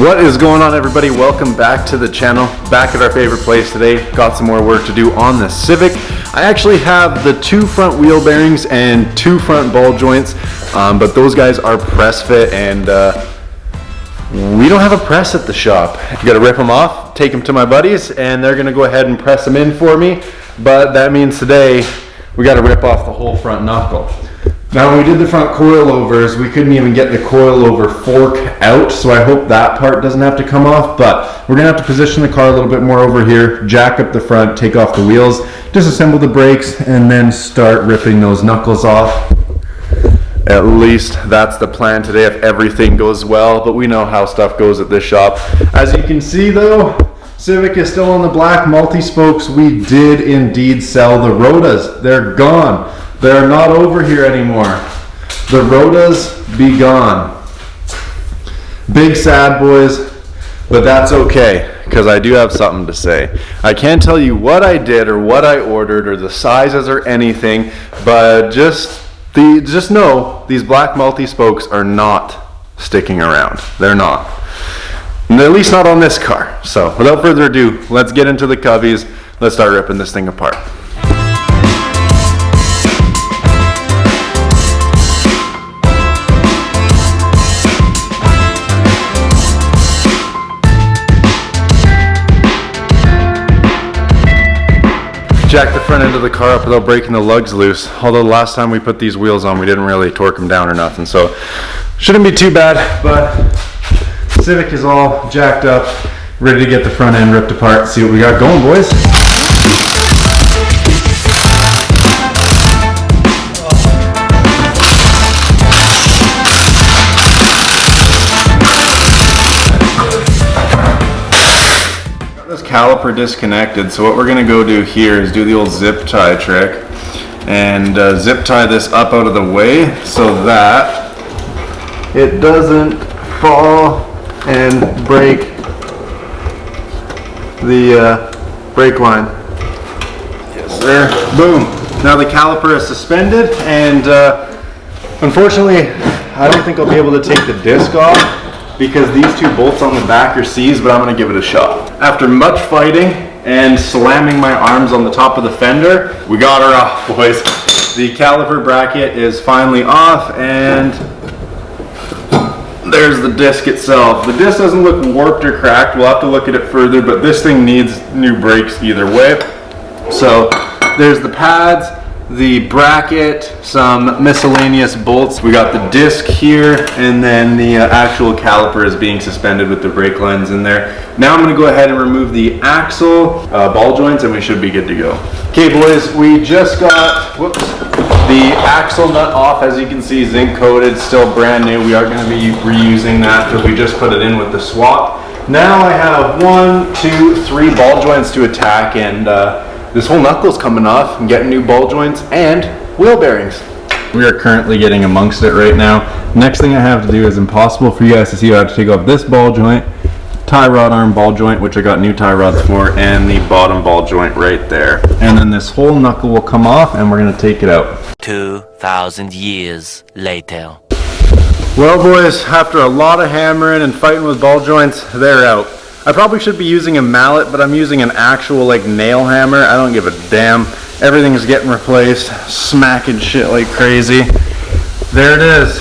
What is going on, everybody? Welcome back to the channel. Back at our favorite place today. Got some more work to do on the Civic. I actually have the two front wheel bearings and two front ball joints, but those guys are press fit, and we don't have a press at the shop. You gotta rip them off, take them to my buddies, and they're gonna go ahead and press them in for me. But that means today we gotta rip off the whole front knuckle. Now, when we did the front coilovers, we couldn't even get the coilover fork out, so I hope that part doesn't have to come off, but we're gonna have to position the car a little bit more over here, jack up the front, take off the wheels, disassemble the brakes, and then start ripping those knuckles off. At least that's the plan today if everything goes well, but we know how stuff goes at this shop. As you can see though, Civic is still on the black multi-spokes. We did indeed sell the Rotas. They're gone. They're not over here anymore. The Rotas be gone. Big sad, boys, but that's okay, because I do have something to say. I can't tell you what I did or what I ordered or the sizes or anything, but just know these black multi-spokes are not sticking around. They're not. And at least not on this car. So without further ado, let's get into the Coveys. Let's start ripping this thing apart. Jack the front end of the car up without breaking the lugs loose. Although the last time we put these wheels on, we didn't really torque them down or nothing, so shouldn't be too bad. But Civic is all jacked up, ready to get the front end ripped apart. See what we got going, boys. Caliper disconnected, so what we're gonna go do here is do the old zip tie trick and zip tie this up out of the way so that it doesn't fall and break the brake line. Yes, sir. Boom. Now the caliper is suspended, and unfortunately I don't think I'll be able to take the disc off because these two bolts on the back are seized, but I'm gonna give it a shot. After much fighting and slamming my arms on the top of the fender, we got her off, boys. The caliper bracket is finally off, and there's the disc itself. The disc doesn't look warped or cracked. We'll have to look at it further, but this thing needs new brakes either way. So there's the pads, the bracket, some miscellaneous bolts. We got the disc here, and then the actual caliper is being suspended with the brake lines in there. Now I'm going to go ahead and remove the axle ball joints, and we should be good to go. Okay, boys, we just got the axle nut off. As you can see, zinc coated, still brand new. We are going to be reusing that because we just put it in with the swap. Now I have 1, 2, 3 ball joints to attack, and this whole knuckle's coming off. I'm getting new ball joints and wheel bearings. We are currently getting amongst it right now. Next thing I have to do is impossible for you guys to see. I have to take off this ball joint, tie rod arm ball joint, which I got new tie rods for, and the bottom ball joint right there. And then this whole knuckle will come off, and we're gonna take it out. 2,000 years later. Well, boys, after a lot of hammering and fighting with ball joints, they're out. I probably should be using a mallet, but I'm using an actual like nail hammer. I don't give a damn. Everything's getting replaced, smacking shit like crazy. There it is.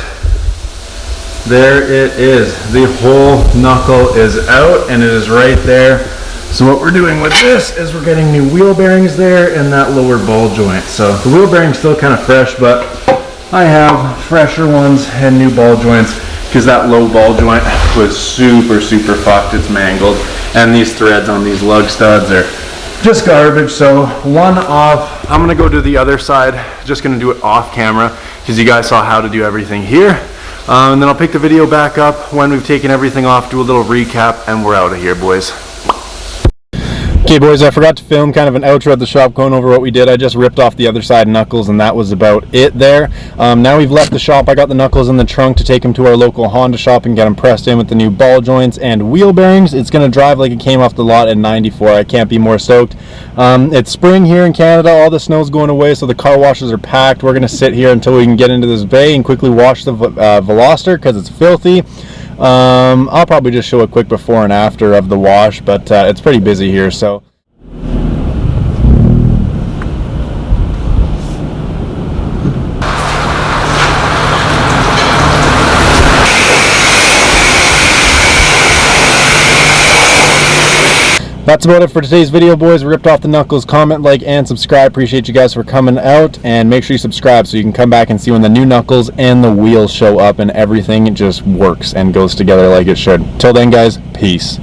There it is. The whole knuckle is out, and it is right there. So what we're doing with this is we're getting new wheel bearings there and that lower ball joint. So the wheel bearing's still kind of fresh, but I have fresher ones and new ball joints, because that low ball joint was super fucked. It's mangled, and these threads on these lug studs are just garbage. So one off. I'm gonna go do the other side, just gonna do it off camera because you guys saw how to do everything here, and then I'll pick the video back up when we've taken everything off, do a little recap, and we're out of here, boys. Okay, boys, I forgot to film kind of an outro at the shop going over what we did. I just ripped off the other side knuckles, and that was about it there. Now we've left the shop. I got the knuckles in the trunk to take them to our local Honda shop and get them pressed in with the new ball joints and wheel bearings. It's going to drive like it came off the lot in '94. I can't be more stoked. It's spring here in Canada. All the snow's going away, so the car washes are packed. We're going to sit here until we can get into this bay and quickly wash the Veloster because it's filthy. I'll probably just show a quick before and after of the wash, but it's pretty busy here, so. That's about it for today's video, boys. We ripped off the knuckles. Comment, like, and subscribe. Appreciate you guys for coming out, and make sure you subscribe so you can come back and see when the new knuckles and the wheels show up and everything just works and goes together like it should. Till then, guys, peace.